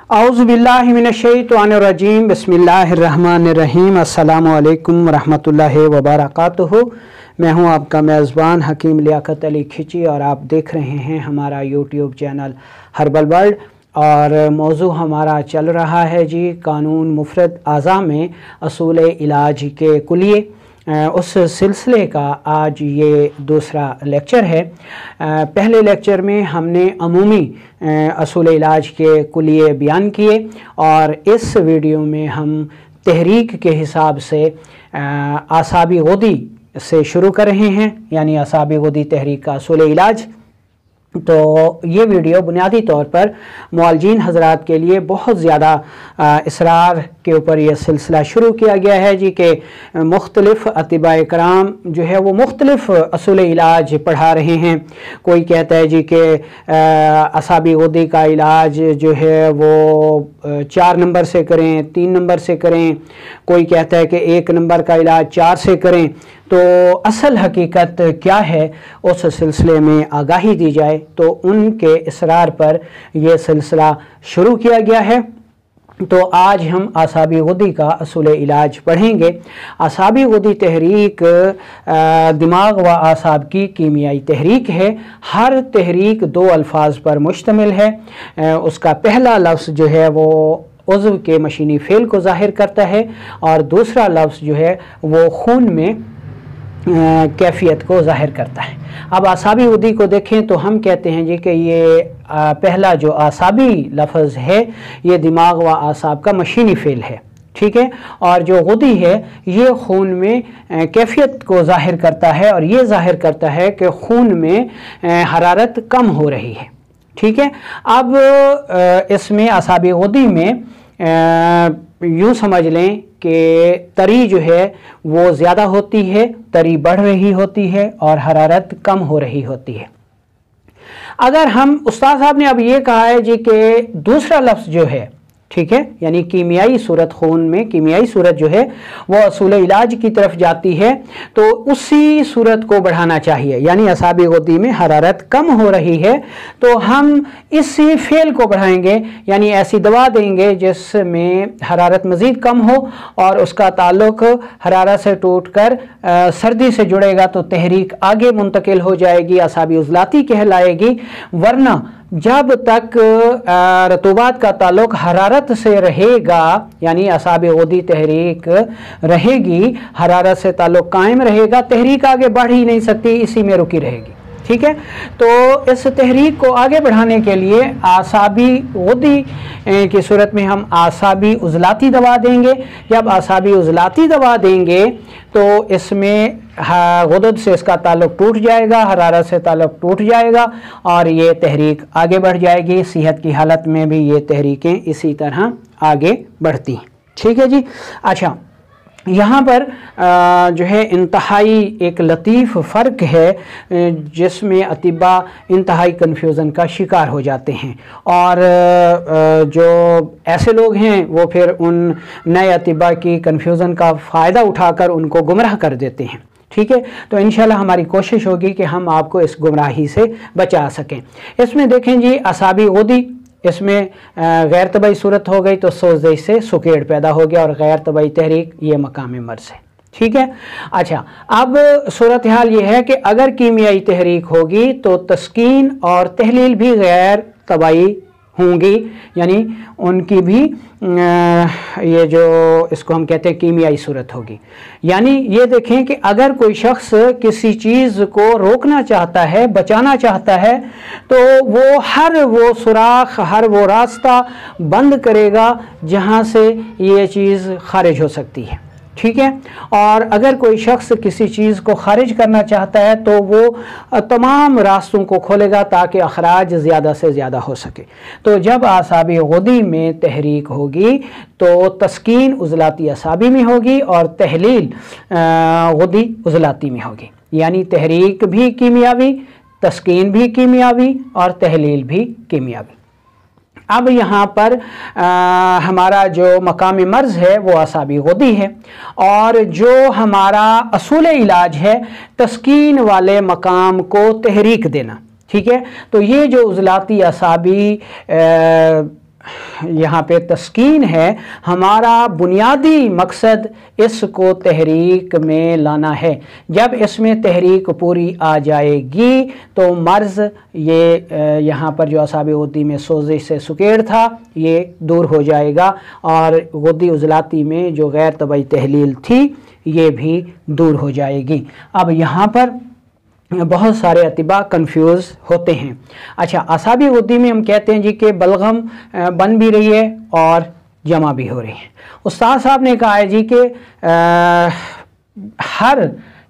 औज़ुबिल्लाहि मिनश्शैतानिर्रजीम बिस्मिल्लाहिर्रहमानिर्रहीम अस्सलामु अलैकुम वरहमतुल्लाहि वबरकातुहू। मैं हूं आपका मेज़बान हकीम लियाकत अली खिची और आप देख रहे हैं हमारा यूट्यूब चैनल हर्बल वर्ल्ड। और मौजू हमारा चल रहा है जी कानून मुफ़रद आज़ा में असूल इलाज के कुलिये। उस सिलसिले का आज ये दूसरा लेक्चर है। पहले लेक्चर में हमने अमूमी असूल इलाज के कुलिये बयान किए और इस वीडियो में हम तहरीक के हिसाब से आसाबी गुदी से शुरू कर रहे हैं, यानी आसाबी गुदी तहरीक का असूल इलाज। तो ये वीडियो बुनियादी तौर पर मुआलजीन हज़रात के लिए बहुत ज़्यादा इसरार के ऊपर यह सिलसिला शुरू किया गया है जी कि मुख्तलिफ़ अतिबाए कराम जो है वो मुख्तलिफ़ असूल इलाज पढ़ा रहे हैं। कोई कहता है जी कि असाबी गुदी का इलाज जो है वो 4 नंबर से करें, 3 नंबर से करें। कोई कहता है कि 1 नंबर का इलाज 4 से करें। तो असल हकीकत क्या है उस सिलसिले में आगाही दी जाए, तो उनके इसरार पर यह सिलसिला शुरू किया गया है। तो आज हम आसाबी गुदी का असूल इलाज पढ़ेंगे। आसाबी गुदी तहरीक दिमाग व आसाब की कीमियाई तहरीक है। हर तहरीक 2 अल्फाज पर मुश्तमिल है। उसका पहला लफ्ज़ जो है वो उज़्व के मशीनी फ़ेल को ज़ाहिर करता है और दूसरा लफ्ज़ जो है वो खून में कैफियत को ज़ाहिर करता है। अब आसाबी गुदी को देखें तो हम कहते हैं जी कि ये पहला जो आसाबी लफ्ज़ है ये दिमाग व आसाब का मशीनी फ़ेल है, ठीक है। और जो गुदी है ये खून में कैफियत को ज़ाहिर करता है और ये ज़ाहिर करता है कि खून में हरारत कम हो रही है, ठीक है। अब इसमें आसाबी गुदी में यूँ समझ लें कि तरी जो है वो ज़्यादा होती है, तरी बढ़ रही होती है और हरारत कम हो रही होती है। अगर हम उस्ताद साहब ने अब ये कहा है जी कि दूसरा लफ्ज़ जो है, ठीक है, यानी कीमियाई सूरत खून में कीमियाई सूरत जो है वो असूल इलाज की तरफ जाती है, तो उसी सूरत को बढ़ाना चाहिए। यानी असाबी गुदी में हरारत कम हो रही है तो हम इसी फेल को बढ़ाएंगे, यानी ऐसी दवा देंगे जिसमें हरारत मज़ीद कम हो और उसका ताल्लुक़ हरारत से टूटकर सर्दी से जुड़ेगा तो तहरीक आगे मुंतकिल हो जाएगी, असाबी उज़लाती कहलाएगी। वरना जब तक रतूबात का ताल्लुक़ हरारत से रहेगा, यानी असाबी गुदी तहरीक रहेगी, हरारत से ताल्लुक़ कायम रहेगा, तहरीक आगे बढ़ ही नहीं सकती, इसी में रुकी रहेगी, ठीक है। तो इस तहरीक को आगे बढ़ाने के लिए आसाबी गुदी की सूरत में हम आसाबी उज़लाती दवा देंगे। जब आसाबी उज़लाती दवा देंगे तो इसमें गुदद से इसका ताल्लुक़ टूट जाएगा, हरारत से ताल्लुक़ टूट जाएगा और ये तहरीक आगे बढ़ जाएगी। सेहत की हालत में भी ये तहरीकें इसी तरह आगे बढ़ती हैं, ठीक है जी। अच्छा, यहाँ पर जो है इंतहाई एक लतीफ़ फ़र्क है जिसमें अतिबा इंतहाई कन्फ्यूज़न का शिकार हो जाते हैं और जो ऐसे लोग हैं वो फिर उन नए अतिबा की कन्फ्यूज़न का फ़ायदा उठाकर उनको गुमराह कर देते हैं, ठीक है। तो इंशाल्लाह हमारी कोशिश होगी कि हम आपको इस गुमराही से बचा सकें। इसमें देखें जी असाबी गुदी, इसमें गैर तबई सूरत हो गई तो सोज़े से सुकेड़ पैदा हो गया और गैर तबई तहरीक ये मकाम मर्ज़ है, ठीक है। अच्छा, अब सूरत हाल ये है कि अगर कीमियाई तहरीक होगी तो तस्कीन और तहलील भी गैर तबई होंगी, यानी उनकी भी ये जो इसको हम कहते हैं कीमियाई सूरत होगी। यानी ये देखें कि अगर कोई शख्स किसी चीज़ को रोकना चाहता है, बचाना चाहता है, तो वो हर वो सुराख, हर वो रास्ता बंद करेगा जहाँ से ये चीज़ खारिज हो सकती है, ठीक है। और अगर कोई शख्स किसी चीज़ को खारिज करना चाहता है तो वो तमाम रास्तों को खोलेगा ताकि अखराज ज़्यादा से ज़्यादा हो सके। तो जब आसाबी गुदी में तहरीक होगी तो तस्कीन उज़लाती असाबी में होगी और तहलील गुदी उज़लाती में होगी, यानी तहरीक भी कीमियावी, तस्कीन भी कीमियावी और तहलील भी कीमियावी। अब यहाँ पर हमारा जो मकाम मर्ज़ है वो असाबी गुदी है और जो हमारा असूल इलाज है तस्कीन वाले मकाम को तहरीक देना, ठीक है। तो ये जो उज़लाती असाबी यहाँ पे तस्कीन है, हमारा बुनियादी मकसद इसको तहरीक में लाना है। जब इसमें तहरीक पूरी आ जाएगी तो मर्ज़ ये यहाँ पर जो असाब गुद्दी में सोजिश से सुकेड़ था ये दूर हो जाएगा, और गुद्दी उज़लाती में जो गैर तबई तहलील थी ये भी दूर हो जाएगी। अब यहाँ पर बहुत सारे अतिबा कंफ्यूज होते हैं। अच्छा, असाबी गुद्दी में हम कहते हैं जी कि बलगम बन भी रही है और जमा भी हो रही है। उस्ताद साहब ने कहा है जी कि हर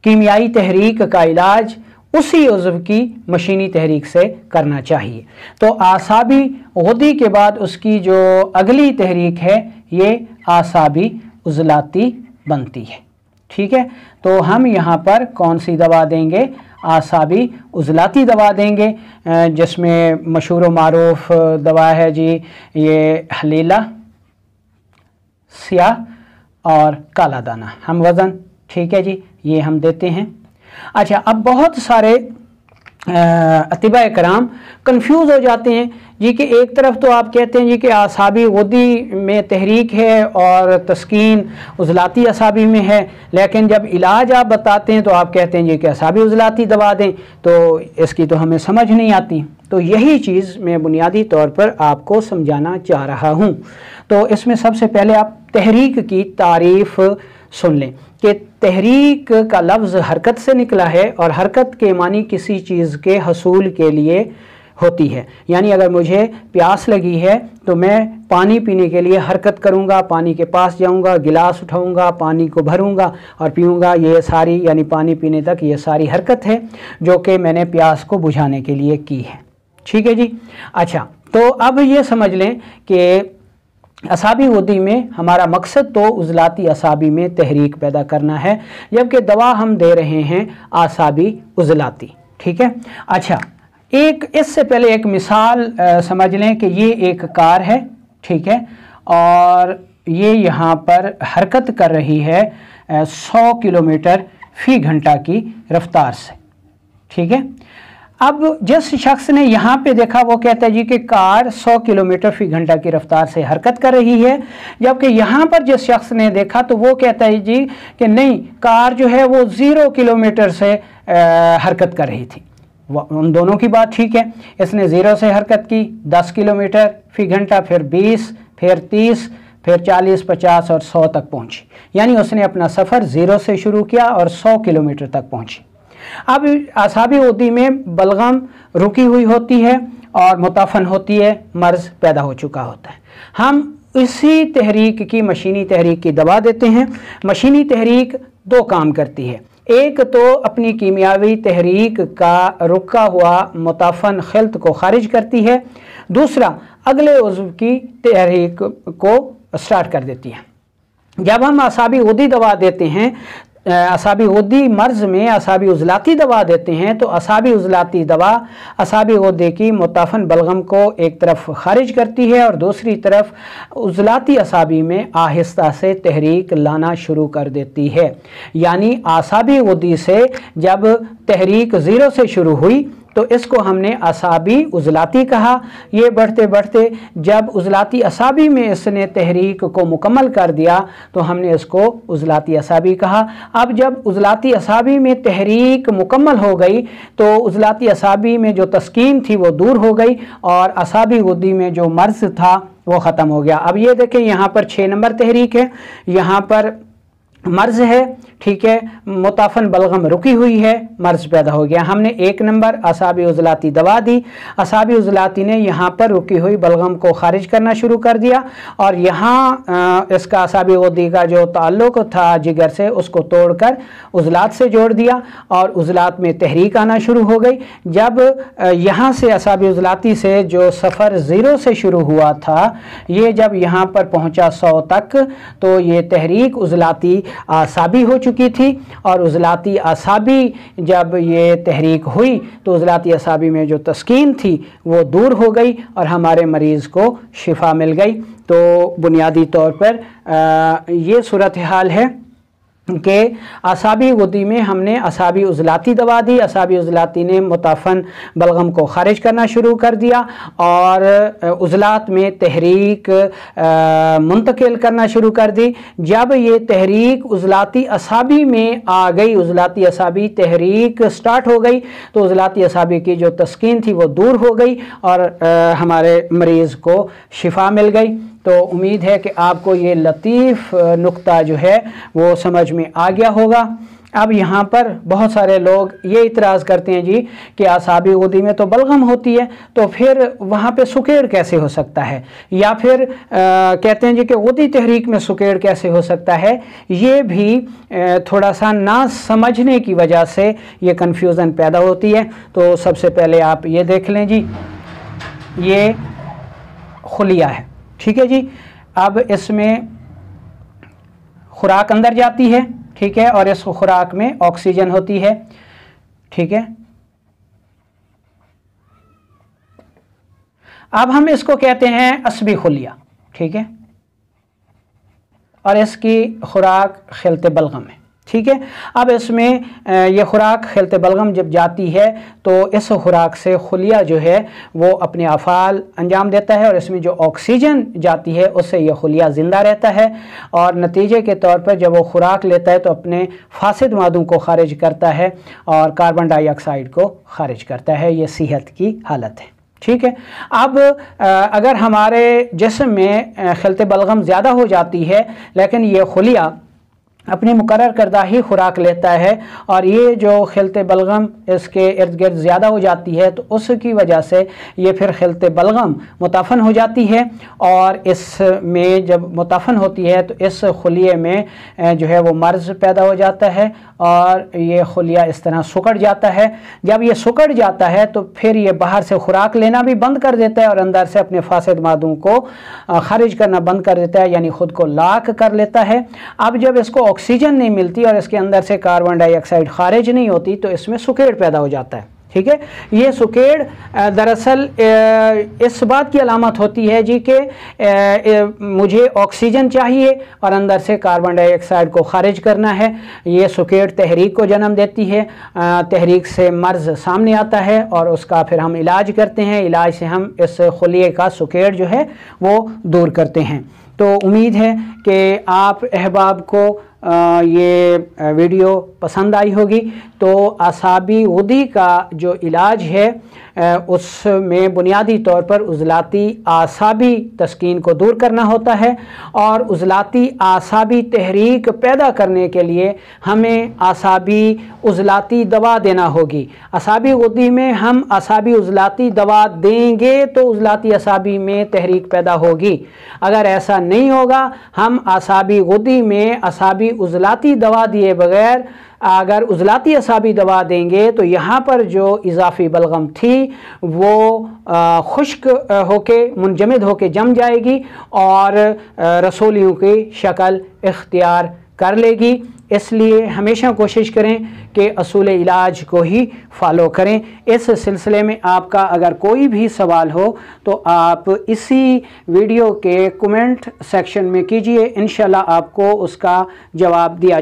कीमियाई तहरीक का इलाज उसी उज़्व की मशीनी तहरीक से करना चाहिए। तो आसाबी गुद्दी के बाद उसकी जो अगली तहरीक है ये आसाबी उज़लाती बनती है। ठीक है, तो हम यहाँ पर कौन सी दवा देंगे? आसाबी उज़लाती दवा देंगे, जिसमें मशहूर व मारूफ दवा है जी ये हलीला, स्याह और काला दाना हम वज़न। ठीक है जी, ये हम देते हैं। अच्छा, अब बहुत सारे अतिबा कराम कंफ्यूज हो जाते हैं जी कि एक तरफ तो आप कहते हैं जी कि आसाबी गुद्दी में तहरीक है और तस्कीन उज़लाती असाबी में है, लेकिन जब इलाज आप बताते हैं तो आप कहते हैं जी कि असाबी उज़लाती दवा दें, तो इसकी तो हमें समझ नहीं आती। तो यही चीज़ मैं बुनियादी तौर पर आपको समझाना चाह रहा हूँ। तो इसमें सबसे पहले आप तहरीक की तारीफ़ सुन लें कि तहरीक का लफ्ज़ हरकत से निकला है, और हरकत के मानी किसी चीज़ के हसूल के लिए होती है। यानी अगर मुझे प्यास लगी है तो मैं पानी पीने के लिए हरकत करूँगा, पानी के पास जाऊँगा, गिलास उठाऊँगा, पानी को भरूँगा और पीऊँगा। ये सारी यानी पानी पीने तक ये सारी हरकत है जो कि मैंने प्यास को बुझाने के लिए की है। ठीक है जी। अच्छा, तो अब ये समझ लें कि असाबी गुद्दी में हमारा मकसद तो उज़लाती असाबी में तहरीक पैदा करना है, जबकि दवा हम दे रहे हैं आसाबी उज़लाती। ठीक है। अच्छा, एक इससे पहले एक मिसाल समझ लें कि ये एक कार है। ठीक है, और ये यहाँ पर हरकत कर रही है 100 किलोमीटर फ़ी घंटा की रफ्तार से। ठीक है, अब जिस शख्स ने यहाँ पे देखा वो कहता है जी कि कार 100 किलोमीटर फ़ी घंटा की रफ्तार से हरकत कर रही है, जबकि यहाँ पर जिस शख्स ने देखा तो वो कहता है जी कि नहीं, कार जो है वो 0 किलोमीटर से हरकत कर रही थी। उन दोनों की बात ठीक है। इसने 0 से हरकत की 10 किलोमीटर फ़ी घंटा, फिर 20, फिर 30, फिर 40, 50 और 100 तक पहुँची। यानी उसने अपना सफ़र 0 से शुरू किया और 100 किलोमीटर तक पहुँची। अब आसाबी गुद्दी में बलगम रुकी हुई होती है और मुताफन होती है, मर्ज़ पैदा हो चुका होता है। हम इसी तहरीक की मशीनी तहरीक की दवा देते हैं। मशीनी तहरीक दो काम करती है, एक तो अपनी कीमियावी तहरीक का रुका हुआ मुताफन खिल्त को खारिज करती है, दूसरा अगले उज़्व की तहरीक को स्टार्ट कर देती है। जब हम आसाबी गुद्दी दवा देते हैं, असाबी गुद्दी मर्ज़ में असाबी उज़लाती दवा देते हैं, तो असाबी उज़लाती दवा असाबी गुद्दी की मुताफन बलगम को एक तरफ खारिज करती है और दूसरी तरफ उज़लाती असाबी में आहिस्ता से तहरीक लाना शुरू कर देती है। यानी असाबी गुद्दी से जब तहरीक 0 से शुरू हुई तो इसको हमने असाबी उज़लाती कहा। ये बढ़ते बढ़ते जब उज़लाती असाबी में इसने तहरीक को मुकम्मल कर दिया तो हमने इसको उज़लाती असाबी कहा। अब जब उज़लाती असाबी में तहरीक मुकम्मल हो गई तो उज़लाती असाबी में जो तस्कीन थी वो दूर हो गई और असाबी गुद्दी में जो मर्ज़ था वो ख़त्म हो गया। अब ये देखें, यहाँ पर 6 नंबर तहरीक है, यहाँ पर मर्ज़ है। ठीक है, मुताफन बलगम रुकी हुई है, मर्ज़ पैदा हो गया। हमने 1 नंबर असाबी उज़लाती दवा दी, असाबी उज़लाती ने यहाँ पर रुकी हुई बलगम को खारिज करना शुरू कर दिया और यहाँ इसका असाबी गुद्दी का जो ताल्लुक़ था जिगर से उसको तोड़कर उज़लात से जोड़ दिया और उज़लात में तहरीक आना शुरू हो गई। जब यहाँ से असाबी उज़लाती से जो सफ़र 0 से शुरू हुआ था, ये जब यहाँ पर पहुँचा 100 तक तो ये तहरीक उज़लाती आसाबी हो चुकी थी और उज़लाती आसाबी जब ये तहरीक हुई तो उज़लाती आसाबी में जो तस्कीन थी वो दूर हो गई और हमारे मरीज़ को शिफा मिल गई। तो बुनियादी तौर पर ये सूरत हाल है کہ اعصابی غدی میں ہم نے اعصابی عضلاتی دوا دی، اعصابی عضلاتی نے متعفن بلغم کو خارج کرنا شروع کر دیا اور عضلات میں تحریک منتقل کرنا شروع کر دی۔ جب یہ تحریک عضلاتی اعصابی میں آ گئی، عضلاتی اعصابی تحریک سٹارٹ ہو گئی، تو عضلاتی اعصابی کی جو تسکین تھی وہ دور ہو گئی اور ہمارے مریض کو شفا مل گئی۔ تو امید ہے کہ آپ کو یہ لطیف نقطہ جو ہے وہ سمجھ میں آ گیا ہوگا۔ اب یہاں پر بہت سارے لوگ یہ اعتراض کرتے ہیں جی کہ اعصابی غدی میں تو بلغم ہوتی ہے، تو پھر وہاں پہ سکیڑ کیسے ہو سکتا ہے، یا پھر کہتے ہیں جی کہ غدی تحریک میں سکیڑ کیسے ہو سکتا ہے۔ یہ بھی تھوڑا سا نہ سمجھنے کی وجہ سے یہ کنفیوژن پیدا ہوتی ہے۔ تو سب سے پہلے آپ یہ دیکھ لیں جی، یہ خلیہ ہے، ٹھیک ہے جی۔ اب اس میں خوراک اندر جاتی ہے، ٹھیک ہے، اور اس خوراک میں آکسیجن ہوتی ہے، ٹھیک ہے۔ اب ہم اس کو کہتے ہیں عصبی خلیہ، ٹھیک ہے، اور اس کی خوراک خلط بلغم ہے، ٹھیک ہے۔ اب اس میں یہ خوراک خلط بلغم جب جاتی ہے تو اس خوراک سے خلیہ جو ہے وہ اپنے افعال انجام دیتا ہے، اور اس میں جو آکسیجن جاتی ہے اس سے یہ خلیہ زندہ رہتا ہے، اور نتیجے کے طور پر جب وہ خوراک لیتا ہے تو اپنے فاسد مادوں کو خارج کرتا ہے اور کاربن ڈائی آکسائڈ کو خارج کرتا ہے۔ یہ صحت کی حالت ہے، ٹھیک ہے۔ اب اگر ہمارے جسم میں خلط بلغم زیادہ ہو جاتی ہے لیکن یہ خلیہ اپنی مقرر کردہ ہی خوراک لیتا ہے، اور یہ جو خلط بلغم اس کے ارد گرد زیادہ ہو جاتی ہے تو اس کی وجہ سے یہ پھر خلط بلغم متعفن ہو جاتی ہے، اور اس میں جب متعفن ہوتی ہے تو اس خلیے میں جو ہے وہ مرض پیدا ہو جاتا ہے اور یہ خلیہ اس طرح سکڑ جاتا ہے۔ جب یہ سکڑ جاتا ہے تو پھر یہ باہر سے خوراک لینا بھی بند کر دیتا ہے اور اندر سے اپنے فاسد مادوں کو خارج کرنا بند کر دیتا ہے، یعنی خود کو لاک کر لیتا ہے۔ اب جب اس کو آکسیجن نہیں ملتی اور اس کے اندر سے کاربن ڈائی آکسائڈ خارج نہیں ہوتی تو اس میں سکیڑ پیدا ہو جاتا ہے، ٹھیک ہے۔ یہ سکیڑ دراصل اس بات کی علامت ہوتی ہے جی کہ مجھے آکسیجن چاہیے اور اندر سے کاربن ڈائی آکسائڈ کو خارج کرنا ہے۔ یہ سکیڑ تحریک کو جنم دیتی ہے، تحریک سے مرض سامنے آتا ہے اور اس کا پھر ہم علاج کرتے ہیں، علاج سے ہم اس خلیے کا سکیڑ جو ہے وہ دور کرتے ہیں۔ تو امید ہے کہ آپ احباب کو یہ ویڈیو پسند آئی ہوگی۔ تو اعصابی غدی کا جو علاج ہے اس میں بنیادی طور پر عضلاتی اعصابی تسکین کو دور کرنا ہوتا ہے، اور عضلاتی اعصابی تحریک پیدا کرنے کے لیے ہمیں اعصابی عضلاتی دوا دینا ہوگی۔ اعصابی غدی میں ہم اعصابی عضلاتی دوا دیں گے تو عضلاتی اعصابی میں تحریک پیدا ہوگی۔ اگر ایسا نہیں ہوگا، ہم اعصابی غدی میں اعصابی عضلاتی دوا دیے بغیر اگر عضلاتی اعصابی دوا دیں گے تو یہاں پر جو اضافی بلغم تھی وہ خشک ہو کے منجمد ہو کے جم جائے گی اور رسولیوں کی شکل اختیار کر لے گی۔ اس لیے ہمیشہ کوشش کریں کہ اصول علاج کو ہی فالو کریں۔ اس سلسلے میں آپ کا اگر کوئی بھی سوال ہو تو آپ اسی ویڈیو کے کمنٹ سیکشن میں کیجئے، انشاءاللہ آپ کو اس کا جواب دیا جائے۔